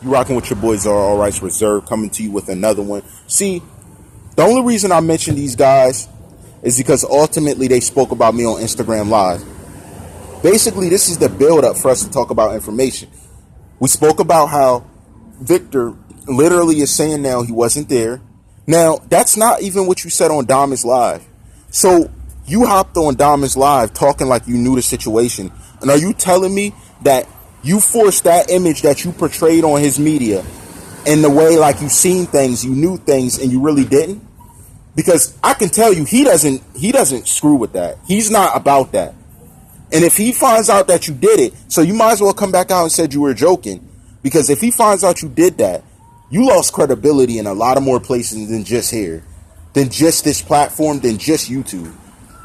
You rocking with your boy TheCzarr, all rights reserved, coming to you with another one. See, the only reason I mention these guys is because ultimately they spoke about me on Instagram Live. Basically, this is the build-up for us to talk about information. We spoke about how Victor literally is saying now he wasn't there. Now, that's not even what you said on Diamond's Live. So, you hopped on Diamond's Live talking like you knew the situation. And are you telling me that you forced that image that you portrayed on his media in the way like you seen things, you knew things, and you really didn't? Because I can tell you, he doesn't screw with that. He's not about that. And if he finds out that you did it, so you might as well come back out and said you were joking. Because if he finds out you did that, you lost credibility in a lot of more places than just here, than just this platform, than just YouTube.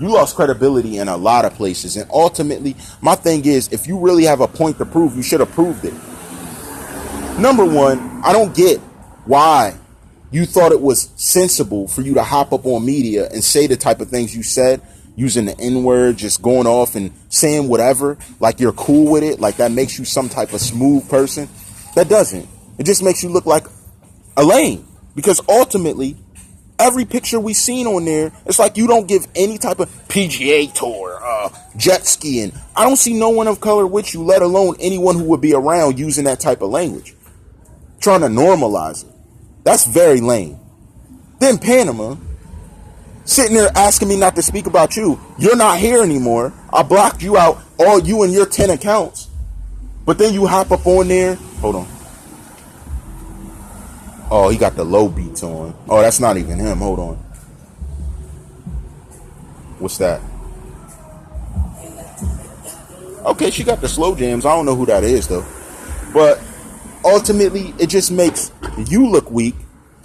You lost credibility in a lot of places. And ultimately, my thing is, if you really have a point to prove, you should have proved it. Number one, I don't get why you thought it was sensible for you to hop up on media and say the type of things you said, using the N-word, just going off and saying whatever, like you're cool with it, like that makes you some type of smooth person. That doesn't. It just makes you look like a lame. Because ultimately, every picture we seen on there, it's like you don't give any type of PGA tour, jet skiing. I don't see no one of color with you, let alone anyone who would be around using that type of language. Trying to normalize it. That's very lame. Then Panama, sitting there asking me not to speak about you. You're not here anymore. I blocked you out, all you and your 10 accounts. But then you hop up on there. Hold on. Oh, he got the low beats on. Oh, that's not even him. Hold on. What's that? Okay, she got the slow jams. I don't know who that is, though. But ultimately, it just makes you look weak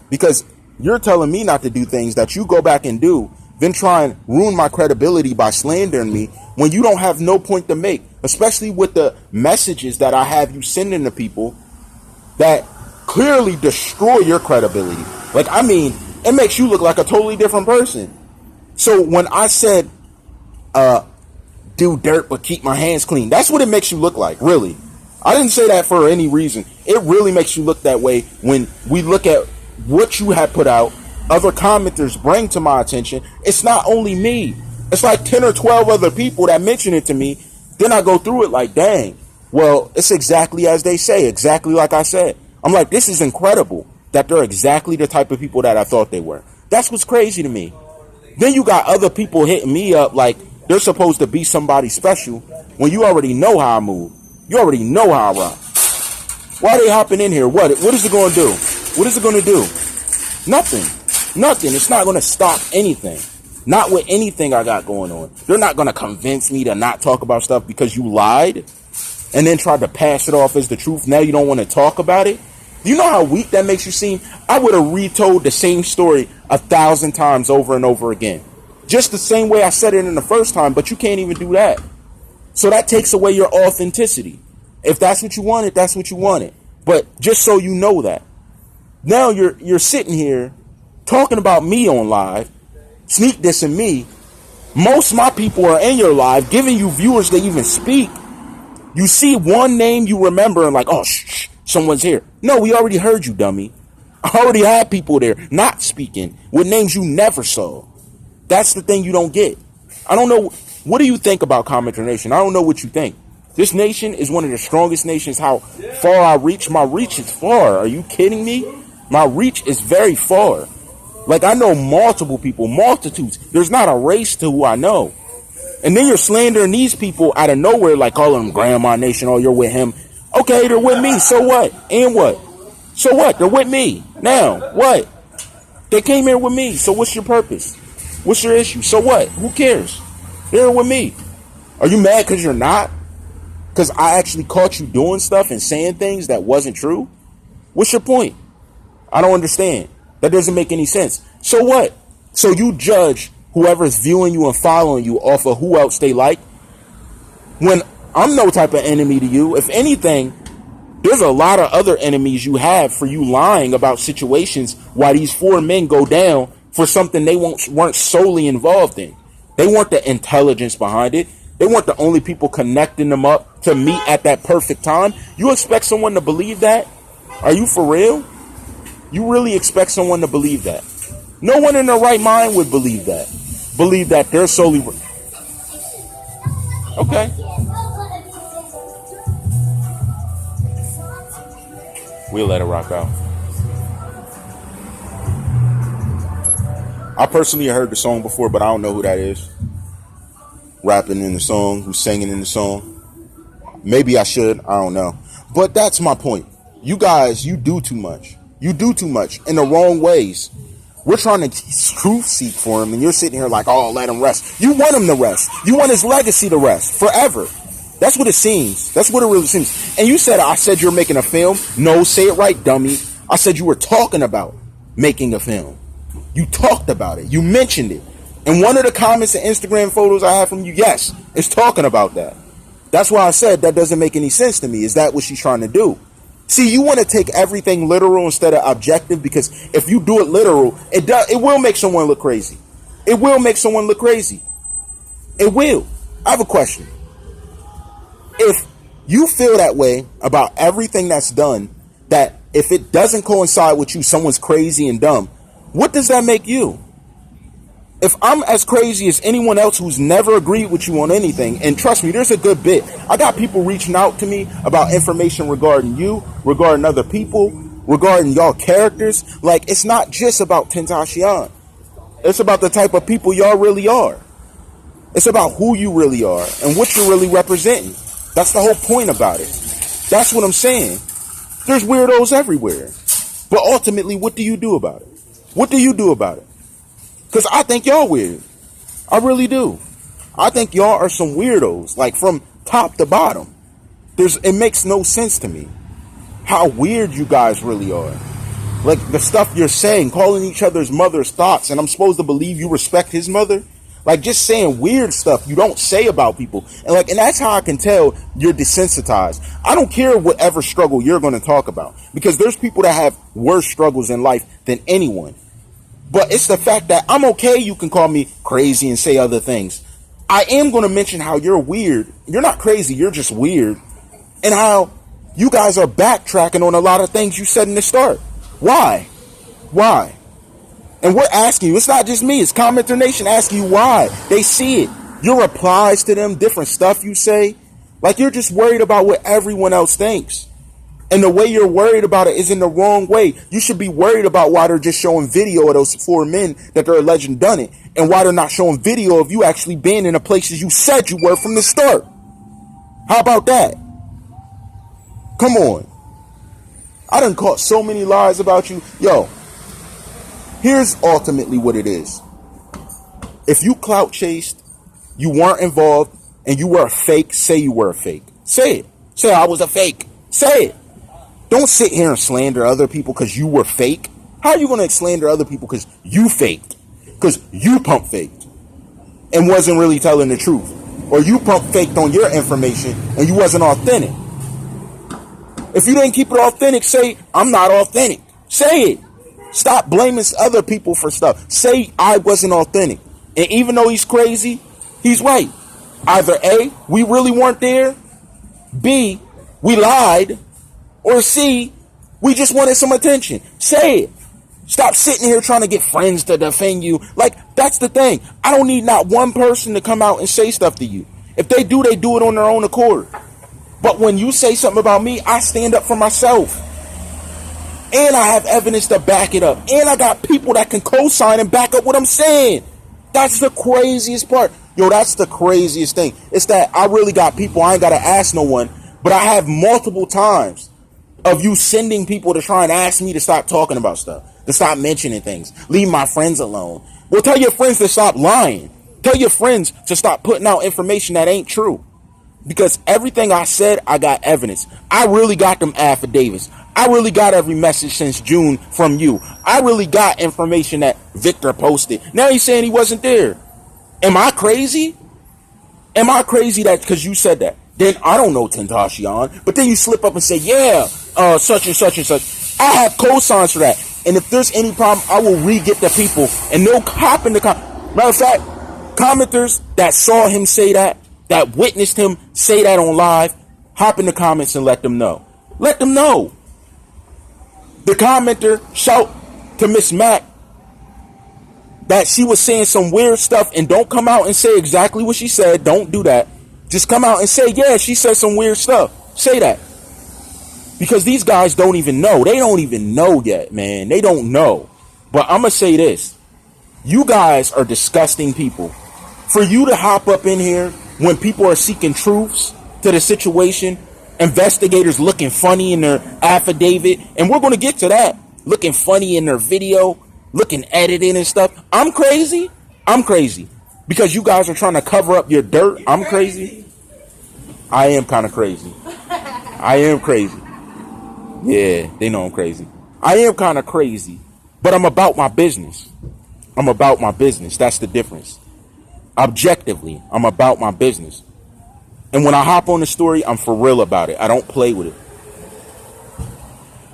because you're telling me not to do things that you go back and do, then try and ruin my credibility by slandering me when you don't have no point to make, especially with the messages that I have you sending to people that clearly destroy your credibility. Like, I mean, it makes you look like a totally different person. So when I said, do dirt but keep my hands clean, that's what it makes you look like, really. I didn't say that for any reason. It really makes you look that way when we look at what you had put out, other commenters bring to my attention. It's not only me. It's like 10 or 12 other people that mention it to me. Then I go through it like, dang, well, it's exactly as they say, exactly like I said. I'm like, this is incredible that they're exactly the type of people that I thought they were. That's what's crazy to me. Then you got other people hitting me up like they're supposed to be somebody special when you already know how I move. You already know how I rock. Why are they hopping in here? What is it going to do? What is it going to do? Nothing. Nothing. It's not going to stop anything. Not with anything I got going on. They're not going to convince me to not talk about stuff because you lied and then tried to pass it off as the truth. Now you don't want to talk about it. Do you know how weak that makes you seem? I would have retold the same story 1,000 times over and over again. Just the same way I said it in the first time, but you can't even do that. So that takes away your authenticity. If that's what you wanted, that's what you wanted. But just so you know that. Now you're sitting here talking about me on live, sneak dissing me. Most of my people are in your live, giving you viewers to even speak. You see one name you remember and like, oh, shh, someone's here. No, we already heard you, dummy. I already had people there not speaking with names you never saw. That's the thing you don't get. I don't know. What do you think about CommenterNation? I don't know what you think. This nation is one of the strongest nations. How far I reach? My reach is far. Are you kidding me? My reach is very far. Like, I know multiple people, multitudes. There's not a race to who I know. And then you're slandering these people out of nowhere, like calling them Grandma Nation. Oh, you're with him. Okay, they're with me. So what? And what? So what? They're with me. Now, what? They came here with me. So what's your purpose? What's your issue? So what? Who cares? They're with me. Are you mad because you're not? Because I actually caught you doing stuff and saying things that wasn't true? What's your point? I don't understand. That doesn't make any sense. So what? So you judge whoever's viewing you and following you off of who else they like? When I'm no type of enemy to you. If anything, there's a lot of other enemies you have for you lying about situations while these 4 men go down for something they weren't solely involved in. They weren't the intelligence behind it. They weren't the only people connecting them up to meet at that perfect time. You expect someone to believe that? Are you for real? You really expect someone to believe that? No one in their right mind would believe that. Believe that they're solely... Okay. We'll let it rock out. I personally heard the song before, but I don't know who that is. Rapping in the song, who's singing in the song. Maybe I should. I don't know. But that's my point. You guys, you do too much. You do too much in the wrong ways. We're trying to truth seek for him, and you're sitting here like, oh, let him rest. You want him to rest. You want his legacy to rest forever. That's what it seems. That's what it really seems. And you said, I said you're making a film. No, say it right, dummy. I said you were talking about making a film. You talked about it. You mentioned it. And one of the comments and Instagram photos I have from you, yes, is talking about that. That's why I said that doesn't make any sense to me. Is that what she's trying to do? See, you want to take everything literal instead of objective, because if you do it literal, it will make someone look crazy. It will make someone look crazy. It will. I have a question. If you feel that way about everything that's done, that if it doesn't coincide with you, someone's crazy and dumb, what does that make you? If I'm as crazy as anyone else who's never agreed with you on anything, and trust me, there's a good bit. I got people reaching out to me about information regarding you, regarding other people, regarding y'all characters. Like, it's not just about Tentacion. It's about the type of people y'all really are. It's about who you really are and what you're really representing. That's the whole point about it. That's what I'm saying. There's weirdos everywhere. But ultimately, what do you do about it? What do you do about it? Because I think y'all weird. I really do. I think y'all are some weirdos, like from top to bottom. It makes no sense to me how weird you guys really are. Like the stuff you're saying, calling each other's mothers thoughts, and I'm supposed to believe you respect his mother? Like just saying weird stuff you don't say about people. And that's how I can tell you're desensitized. I don't care whatever struggle you're going to talk about, because there's people that have worse struggles in life than anyone. But it's the fact that I'm okay, you can call me crazy and say other things. I am going to mention how you're weird. You're not crazy, you're just weird. And how you guys are backtracking on a lot of things you said in the start. Why? Why? And we're asking you, it's not just me, it's CommenterNation asking you why. They see it. Your replies to them, different stuff you say. Like you're just worried about what everyone else thinks. And the way you're worried about it is in the wrong way. You should be worried about why they're just showing video of those 4 men that they're alleging done it, and why they're not showing video of you actually being in the places you said you were from the start. How about that? Come on. I done caught so many lies about you. Yo, here's ultimately what it is. If you clout chased, you weren't involved, and you were a fake, say you were a fake. Say it. Say I was a fake. Say it. Don't sit here and slander other people because you were fake. How are you going to slander other people because you faked? Because you pump faked and wasn't really telling the truth. Or you pump faked on your information and you wasn't authentic. If you didn't keep it authentic, say, I'm not authentic. Say it. Stop blaming other people for stuff. Say, I wasn't authentic. And even though he's crazy, he's right. Either A, we really weren't there. B, we lied. Or C, we just wanted some attention. Say it. Stop sitting here trying to get friends to defend you. Like, that's the thing. I don't need not one person to come out and say stuff to you. If they do it on their own accord. But when you say something about me, I stand up for myself. And I have evidence to back it up. And I got people that can co-sign and back up what I'm saying. That's the craziest part. Yo, that's the craziest thing. It's that I really got people, I ain't got to ask no one. But I have multiple times of you sending people to try and ask me to stop talking about stuff, to stop mentioning things, leave my friends alone. Well, tell your friends to stop lying. Tell your friends to stop putting out information that ain't true. Because everything I said, I got evidence. I really got them affidavits. I really got every message since June from you. I really got information that Victor posted. Now he's saying he wasn't there. Am I crazy? Am I crazy that because you said that? Then I don't know Tentacion. But then you slip up and say, yeah, such and such and such. I have cosigns for that. And if there's any problem, I will re-get the people. And they'll hop in the matter of fact, commenters that saw him say that witnessed him say that on live, hop in the comments and let them know. Let them know. The commenter shout to Miss Mac that she was saying some weird stuff, and don't come out and say exactly what she said. Don't do that. Just come out and say, yeah, she said some weird stuff. Say that. Because these guys don't even know. They don't even know yet, man. They don't know. But I'm going to say this. You guys are disgusting people. For you to hop up in here when people are seeking truths to the situation, investigators looking funny in their affidavit, and we're going to get to that, looking funny in their video, looking edited and stuff. I'm crazy. I'm crazy. Because you guys are trying to cover up your dirt. I'm crazy. I am kind of crazy. I am crazy. Yeah, they know I'm crazy. I am kind of crazy. But I'm about my business. I'm about my business. That's the difference. Objectively, I'm about my business. And when I hop on the story, I'm for real about it. I don't play with it.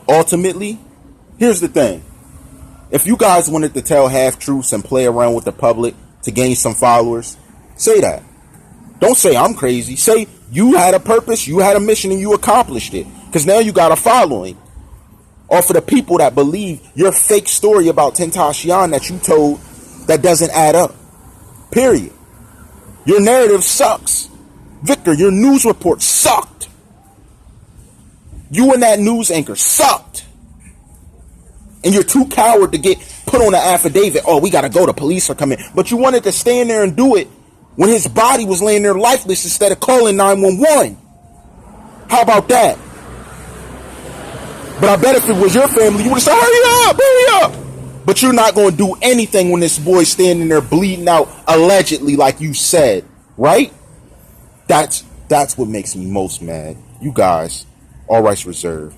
Ultimately, here's the thing. If you guys wanted to tell half-truths and play around with the public to gain some followers, say that. Don't say I'm crazy. Say you had a purpose, you had a mission, and you accomplished it. Because now you got a following. Or for the people that believe your fake story about Tentacion that you told that doesn't add up. Period. Your narrative sucks. Victor, your news report sucked. You and that news anchor sucked. And you're too coward to get put on an affidavit. Oh, we got to go. The police are coming. But you wanted to stand there and do it when his body was laying there lifeless instead of calling 911. How about that? But I bet if it was your family, you would have said, hurry up. But you're not going to do anything when this boy's standing there bleeding out, allegedly, like you said, right? That's what makes me most mad. You guys, all rights reserved.